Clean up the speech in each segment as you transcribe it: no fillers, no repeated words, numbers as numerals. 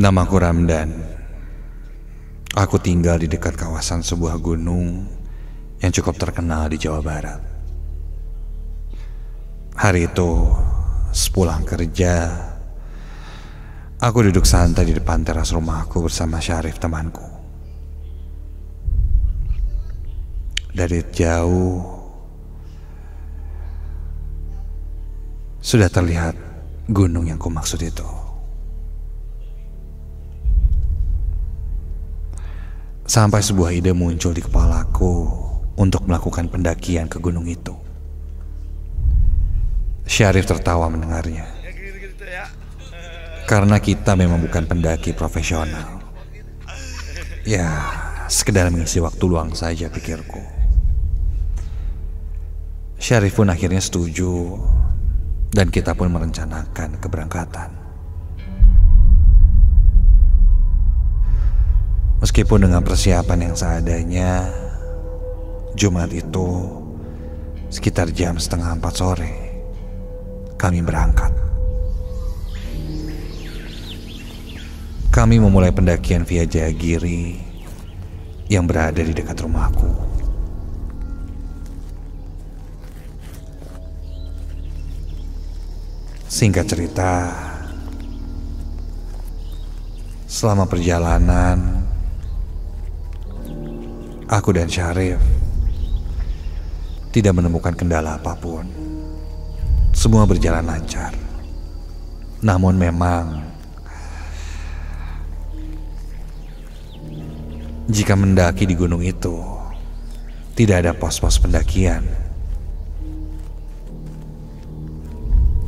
Namaku Ramdan. Aku tinggal di dekat kawasan sebuah gunung yang cukup terkenal di Jawa Barat. Hari itu, sepulang kerja, aku duduk santai di depan teras rumahku bersama Syarif temanku. Dari jauh, sudah terlihat gunung yang kumaksud itu. Sampai sebuah ide muncul di kepalaku untuk melakukan pendakian ke gunung itu. Syarif tertawa mendengarnya. Karena kita memang bukan pendaki profesional. Ya, sekedar mengisi waktu luang saja pikirku. Syarif pun akhirnya setuju dan kita pun merencanakan keberangkatan. Meskipun dengan persiapan yang seadanya, Jumat itu sekitar jam 3:30 sore kami berangkat. Kami memulai pendakian via Jayagiri yang berada di dekat rumahku. Singkat cerita, selama perjalanan, aku dan Syarif tidak menemukan kendala apapun. Semua berjalan lancar. Namun memang, jika mendaki di gunung itu, tidak ada pos-pos pendakian.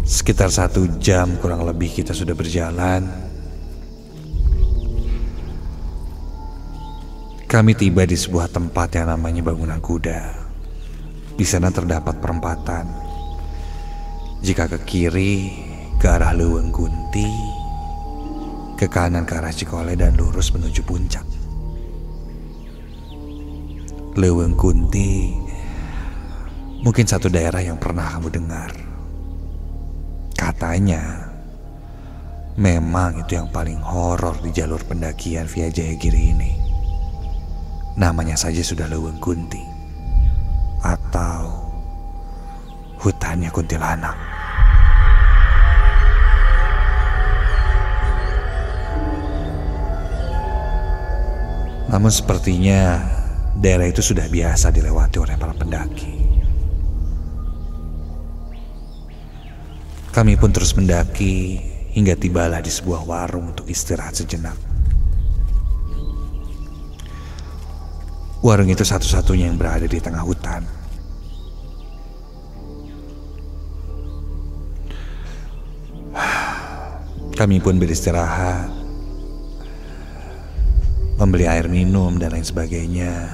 Sekitar 1 jam kurang lebih kita sudah berjalan. Kami tiba di sebuah tempat yang namanya Bangunan Kuda. Di sana terdapat perempatan. Jika ke kiri, ke arah Leuweung Kunti, ke kanan ke arah Cikole dan lurus menuju puncak. Leuweung Kunti mungkin satu daerah yang pernah kamu dengar. Katanya, memang itu yang paling horor di jalur pendakian via Jayagiri ini. Namanya saja sudah Leuweung Kunti atau hutannya kuntilanak. Namun sepertinya daerah itu sudah biasa dilewati oleh para pendaki. Kami pun terus mendaki hingga tibalah di sebuah warung untuk istirahat sejenak. Warung itu satu-satunya yang berada di tengah hutan. Kami pun beristirahat, membeli air minum dan lain sebagainya.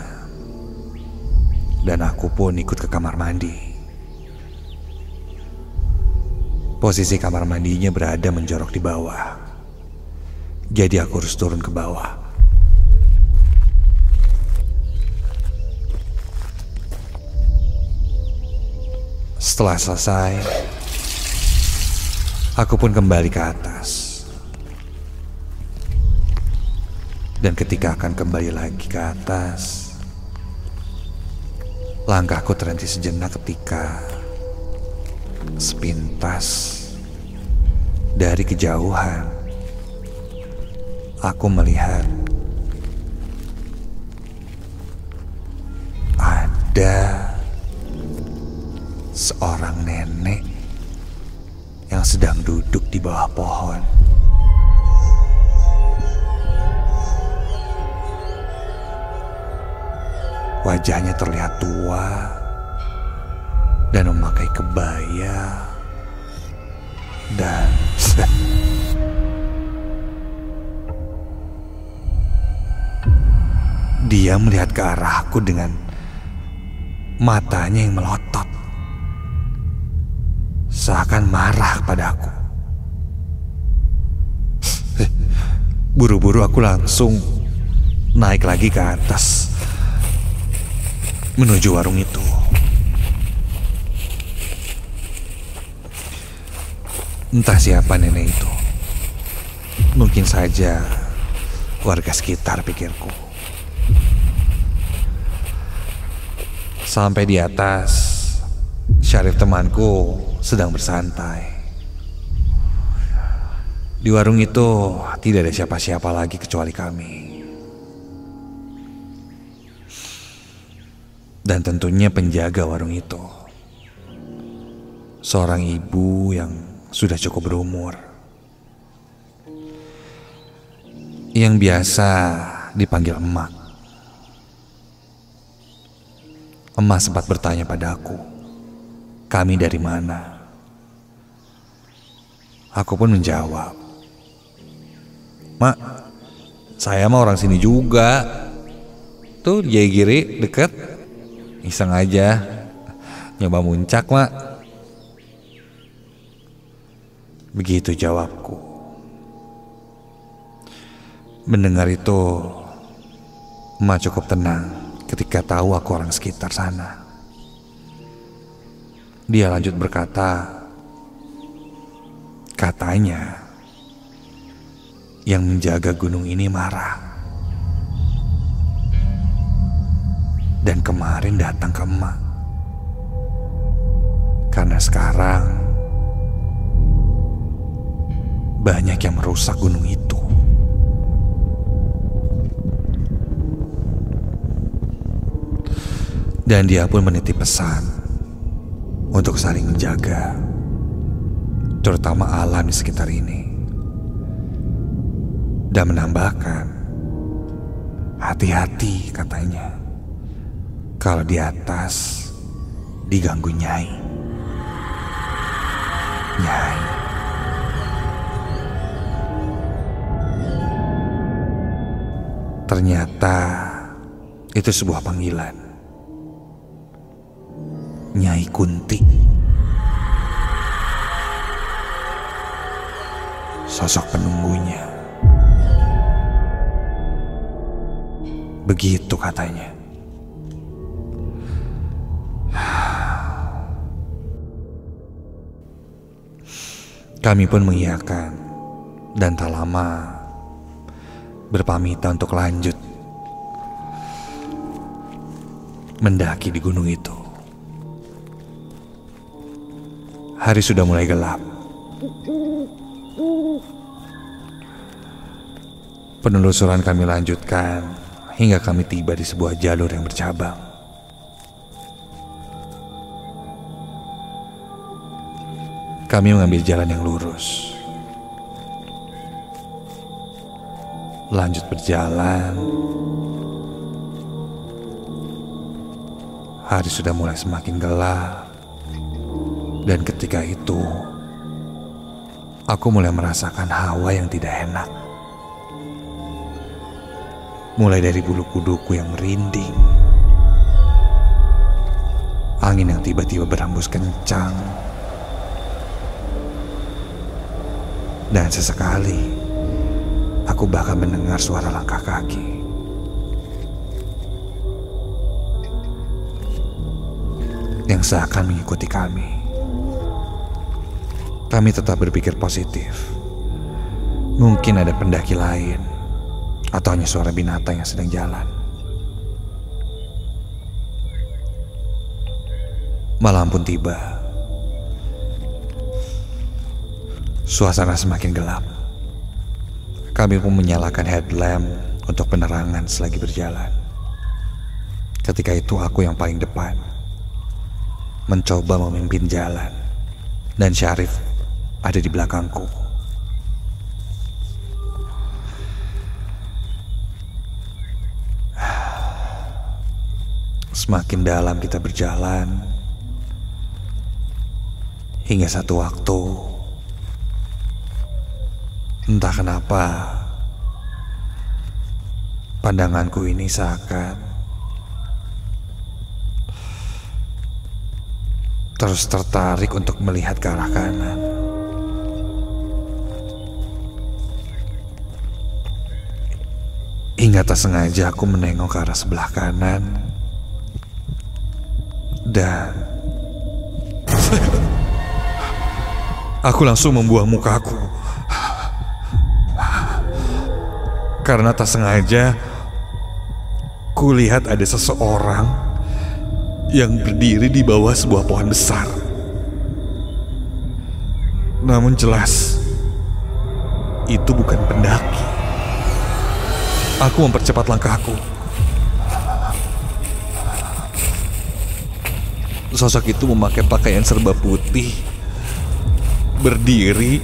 Dan aku pun ikut ke kamar mandi. Posisi kamar mandinya berada menjorok di bawah. Jadi aku harus turun ke bawah. Setelah selesai, aku pun kembali ke atas. Dan ketika akan kembali lagi ke atas, langkahku terhenti sejenak ketika sepintas dari kejauhan aku melihat ada seorang nenek yang sedang duduk di bawah pohon. Wajahnya terlihat tua dan memakai kebaya dan dia melihat ke arahku dengan matanya yang melotot, seakan marah padaku. Buru-buru aku langsung naik lagi ke atas menuju warung itu. Entah siapa nenek itu. Mungkin saja warga sekitar, pikirku. Sampai di atas, Syarif temanku sedang bersantai. Di warung itu tidak ada siapa-siapa lagi kecuali kami. Dan tentunya penjaga warung itu, seorang ibu yang sudah cukup berumur, yang biasa dipanggil emak. Emak sempat bertanya padaku, kami dari mana? Aku pun menjawab, "Mak, saya mah orang sini juga. Tuh di Jayagiri deket. Iseng aja nyoba muncak, Mak." Begitu jawabku. Mendengar itu, emak cukup tenang ketika tahu aku orang sekitar sana. Dia lanjut berkata, katanya yang menjaga gunung ini marah. Dan kemarin datang ke emak. Karena sekarang banyak yang merusak gunung itu. Dan dia pun menitip pesan untuk saling menjaga, terutama alam di sekitar ini. Dan menambahkan, hati-hati katanya, kalau di atas diganggu Nyai. Nyai. Ternyata itu sebuah panggilan. Nyai Kunti. Sosok penunggunya. Begitu katanya. Kami pun mengiyakan dan tak lama berpamitan untuk lanjut mendaki di gunung itu. Hari sudah mulai gelap. Penelusuran kami lanjutkan hingga kami tiba di sebuah jalur yang bercabang. Kami mengambil jalan yang lurus. Lanjut berjalan. Hari sudah mulai semakin gelap. Dan ketika itu, aku mulai merasakan hawa yang tidak enak. Mulai dari bulu kuduku yang merinding, angin yang tiba-tiba berhembus kencang, dan sesekali aku bahkan mendengar suara langkah kaki. Yang seakan mengikuti kami. Kami tetap berpikir positif. Mungkin ada pendaki lain, atau hanya suara binatang yang sedang jalan. Malam pun tiba. Suasana semakin gelap. Kami pun menyalakan headlamp untuk penerangan selagi berjalan. Ketika itu aku yang paling depan, mencoba memimpin jalan, dan Syarif ada di belakangku. Semakin dalam kita berjalan, hingga satu waktu, entah kenapa, pandanganku ini seakan terus tertarik untuk melihat ke arah kanan. Hingga tak sengaja aku menengok ke arah sebelah kanan. Dan aku langsung membuang mukaku. karena tak sengaja kulihat ada seseorang yang berdiri di bawah sebuah pohon besar. Namun jelas itu bukan pendaki. Aku mempercepat langkahku. Sosok itu memakai pakaian serba putih, berdiri,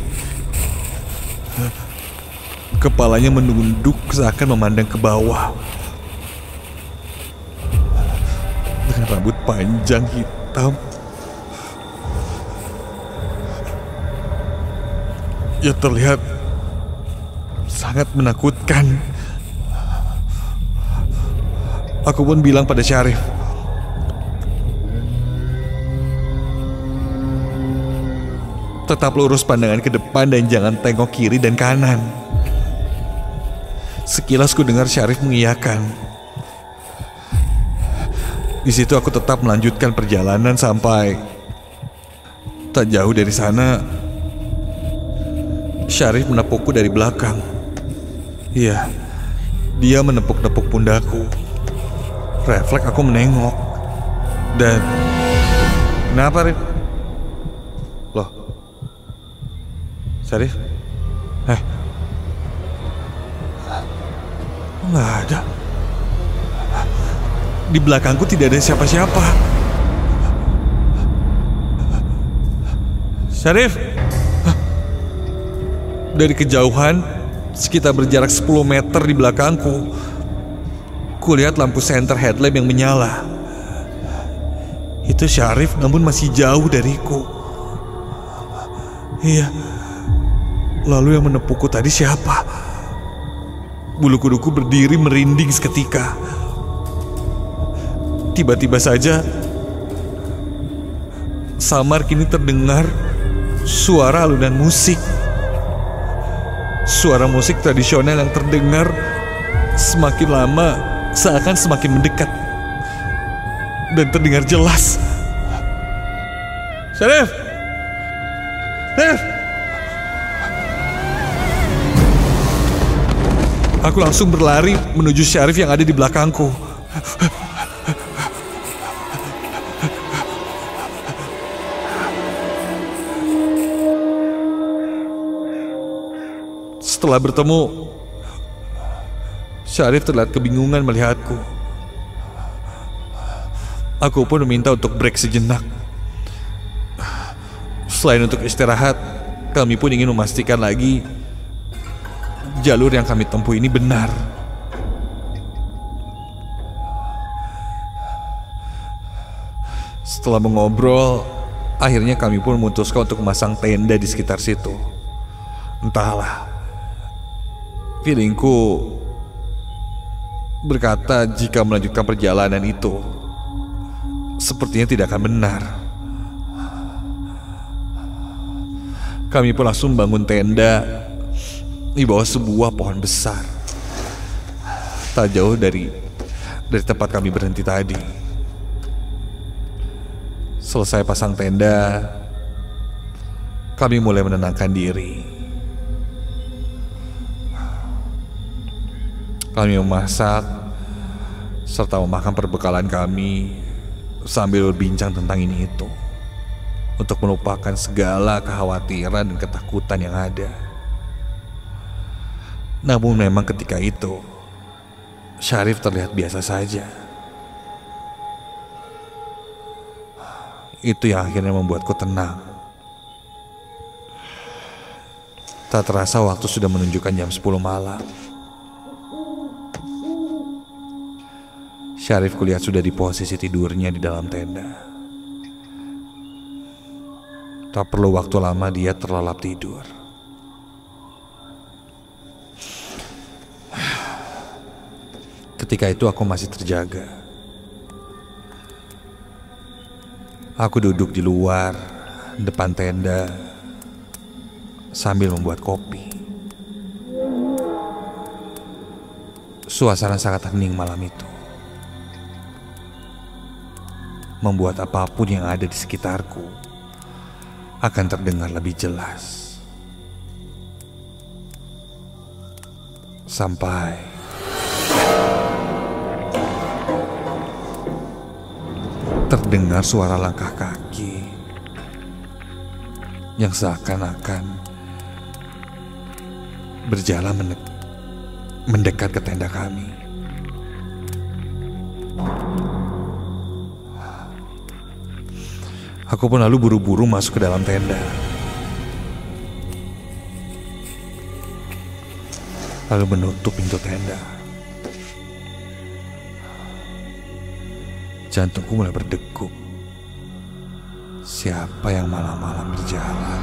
kepalanya menunduk seakan memandang ke bawah, dengan rambut panjang hitam. Ya, terlihat sangat menakutkan. Aku pun bilang pada Syarif, tetap lurus pandangan ke depan dan jangan tengok kiri dan kanan. Sekilas ku dengar Syarif mengiyakan. Di situ aku tetap melanjutkan perjalanan sampai tak jauh dari sana. Syarif menepukku dari belakang. Iya, dia menepuk-nepuk pundakku. Refleks aku menengok. Dan kenapa, Rif? Loh, Syarif? Nggak ada. Di belakangku tidak ada siapa-siapa. Syarif? Dari kejauhan, sekitar berjarak 10 meter di belakangku, kulihat lampu senter headlamp yang menyala. Itu Syarif, namun masih jauh dariku. Iya. Lalu yang menepukku tadi siapa? Bulu kuduku berdiri merinding seketika. Tiba-tiba saja, samar kini terdengar suara alunan musik. Suara musik tradisional yang terdengar semakin lama seakan semakin mendekat dan terdengar jelas. Syarif! Syarif! Aku langsung berlari menuju Syarif yang ada di belakangku. Setelah bertemu, Syarif terlihat kebingungan melihatku. Aku pun meminta untuk break sejenak. Selain untuk istirahat, kami pun ingin memastikan lagi jalur yang kami tempuh ini benar. Setelah mengobrol, akhirnya kami pun memutuskan untuk memasang tenda di sekitar situ. Entahlah, feelingku berkata jika melanjutkan perjalanan itu sepertinya tidak akan benar. Kami pun langsung bangun tenda di bawah sebuah pohon besar, tak jauh dari tempat kami berhenti tadi. Selesai pasang tenda, kami mulai menenangkan diri. Kami memasak serta memakan perbekalan kami sambil berbincang tentang ini itu, untuk melupakan segala kekhawatiran dan ketakutan yang ada. Namun memang ketika itu Syarif terlihat biasa saja. Itu yang akhirnya membuatku tenang. Tak terasa waktu sudah menunjukkan jam 10 malam. Syarif kulihat sudah di posisi tidurnya di dalam tenda. Tak perlu waktu lama dia terlelap tidur. Ketika itu aku masih terjaga. Aku duduk di luar, depan tenda, sambil membuat kopi. Suasana sangat hening malam itu, membuat apapun yang ada di sekitarku akan terdengar lebih jelas. Sampai terdengar suara langkah kaki yang seakan-akan berjalan mendekat ke tenda kami. Aku pun lalu buru-buru masuk ke dalam tenda. Lalu menutup pintu tenda. Jantungku mulai berdegup. Siapa yang malam-malam berjalan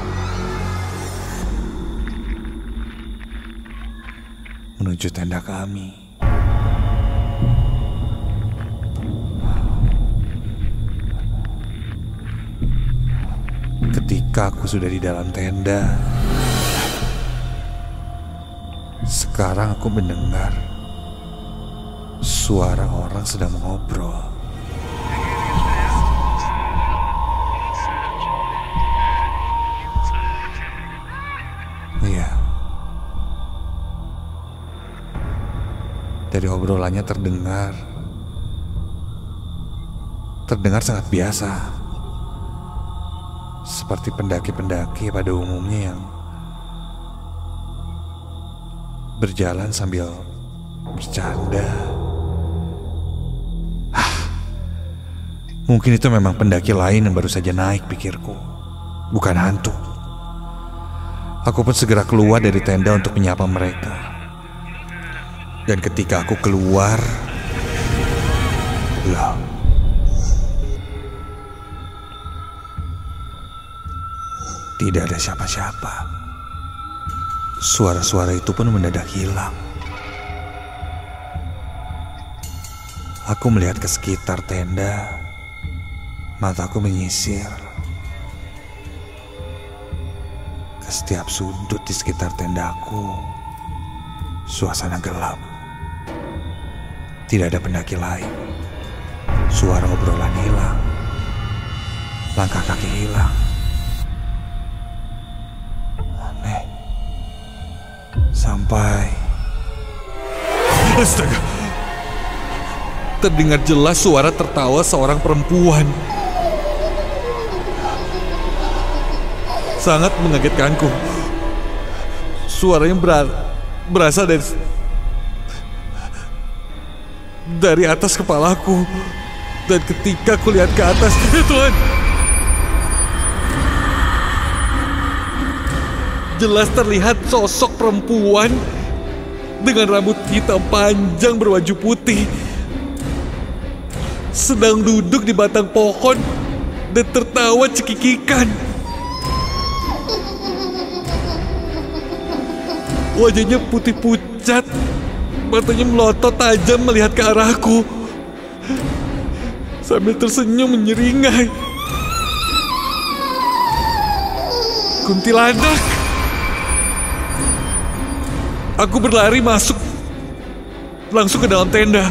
menuju tenda kami? Ketika aku sudah di dalam tenda, sekarang aku mendengar suara orang sedang mengobrol. Iya, dari obrolannya terdengar sangat biasa, seperti pendaki-pendaki pada umumnya yang berjalan sambil bercanda. Mungkin itu memang pendaki lain yang baru saja naik, pikirku, bukan hantu. Aku pun segera keluar dari tenda untuk menyapa mereka. Dan ketika aku keluar, loh, tidak ada siapa-siapa. Suara-suara itu pun mendadak hilang. Aku melihat ke sekitar tenda. Mataku menyisir ke setiap sudut di sekitar tendaku. Suasana gelap. Tidak ada pendaki lain. Suara obrolan hilang. Langkah kaki hilang. Aneh. Sampai astaga, terdengar jelas suara tertawa seorang perempuan. Sangat mengagetkanku. Suaranya berasal dari atas kepalaku. Dan ketika aku lihat ke atas, Tuhan, jelas terlihat sosok perempuan dengan rambut hitam panjang berbaju putih sedang duduk di batang pohon dan tertawa cekikikan. Wajahnya putih pucat, matanya melotot tajam melihat ke arahku sambil tersenyum menyeringai. Kuntilanak! Aku berlari masuk langsung ke dalam tenda,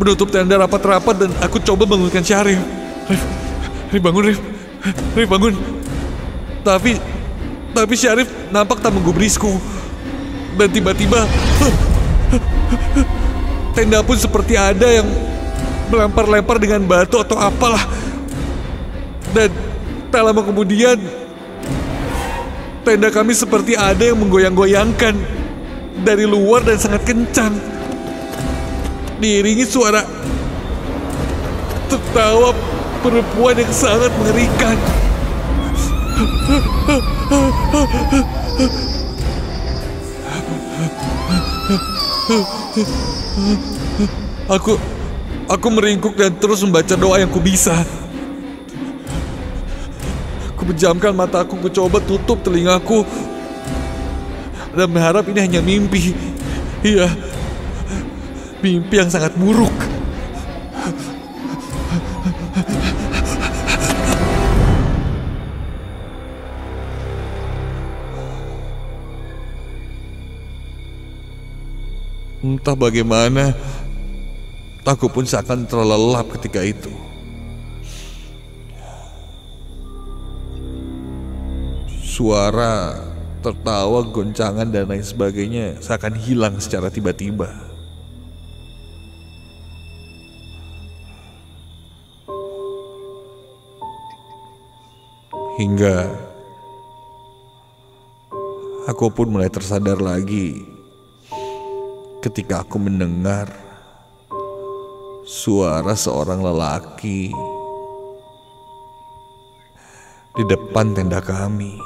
menutup tenda rapat-rapat, dan aku coba bangunkan Syarif. Rif bangun, Rif bangun. Tapi Syarif nampak tak menggubrisku. Dan tiba-tiba tenda pun seperti ada yang melempar-lempar dengan batu atau apalah. Dan tak lama kemudian tenda kami seperti ada yang menggoyang-goyangkan dari luar dan sangat kencang, diiringi suara tertawa perempuan yang sangat mengerikan. Aku meringkuk dan terus membaca doa yang kubisa. Aku pejamkan mataku, ku coba tutup telingaku dan berharap ini hanya mimpi. Iya, mimpi yang sangat buruk. Entah bagaimana, aku pun seakan terlelap ketika itu. Suara tertawa, goncangan, dan lain sebagainya seakan hilang secara tiba-tiba. Hingga aku pun mulai tersadar lagi ketika aku mendengar suara seorang lelaki di depan tenda kami.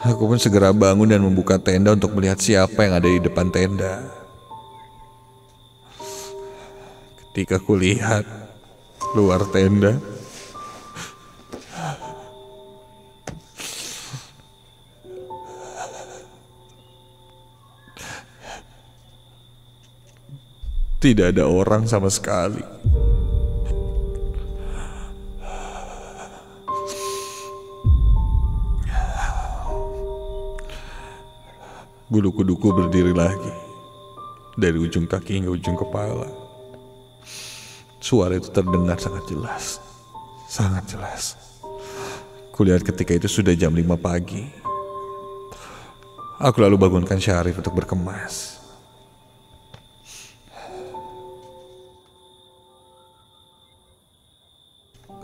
Aku pun segera bangun dan membuka tenda untuk melihat siapa yang ada di depan tenda. Ketika aku lihat luar tenda, tidak ada orang sama sekali. Bulu kuduku berdiri lagi, dari ujung kaki hingga ujung kepala. Suara itu terdengar sangat jelas, sangat jelas. Kulihat ketika itu sudah jam 5 pagi. Aku lalu bangunkan Syarif untuk berkemas.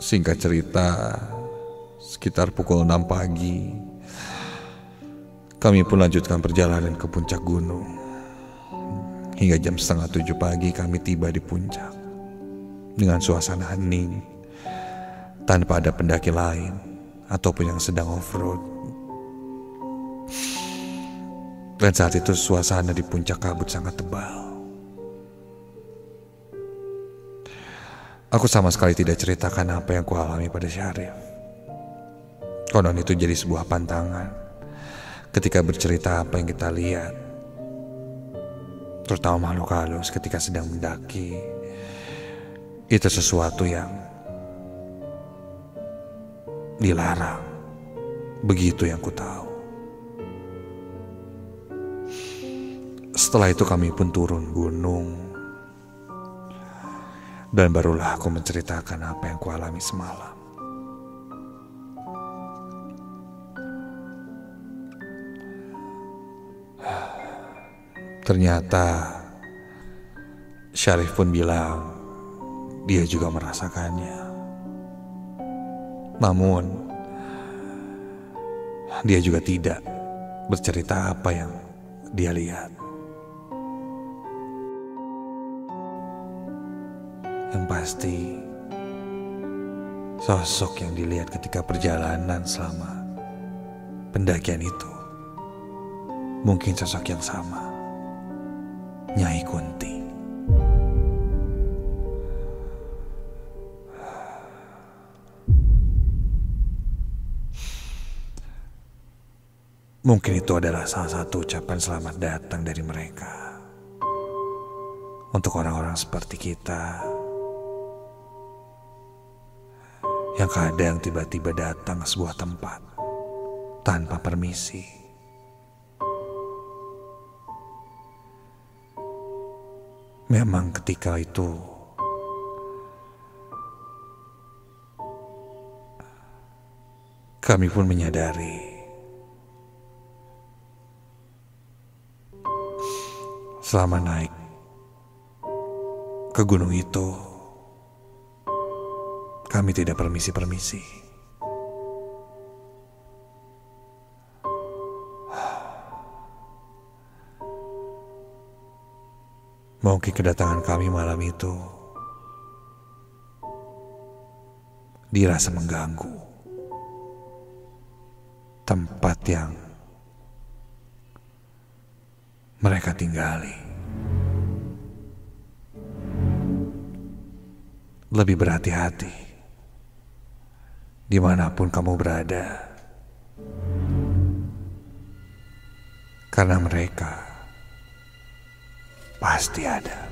Singkat cerita, sekitar pukul 6 pagi, kami pun lanjutkan perjalanan ke puncak gunung. Hingga jam 6:30 pagi kami tiba di puncak dengan suasana hening, tanpa ada pendaki lain ataupun yang sedang off-road. Dan saat itu suasana di puncak kabut sangat tebal. Aku sama sekali tidak ceritakan apa yang kualami pada Syarif. Konon itu jadi sebuah pantangan ketika bercerita apa yang kita lihat, terutama makhluk halus ketika sedang mendaki. Itu sesuatu yang dilarang. Begitu yang ku tahu. Setelah itu kami pun turun gunung, dan barulah aku menceritakan apa yang ku alami semalam. Ternyata Syarif pun bilang dia juga merasakannya. Namun dia juga tidak bercerita apa yang dia lihat. Yang pasti sosok yang dilihat ketika perjalanan selama pendakian itu mungkin sosok yang sama, Nyai Kunti. Mungkin itu adalah salah satu ucapan selamat datang dari mereka untuk orang-orang seperti kita yang kadang tiba-tiba datang ke sebuah tempat tanpa permisi. Memang ketika itu kami pun menyadari selama naik ke gunung itu kami tidak permisi-permisi. Mungkin kedatangan kami malam itu dirasa mengganggu tempat yang mereka tinggali. Lebih berhati-hati dimanapun kamu berada, karena mereka pasti ada.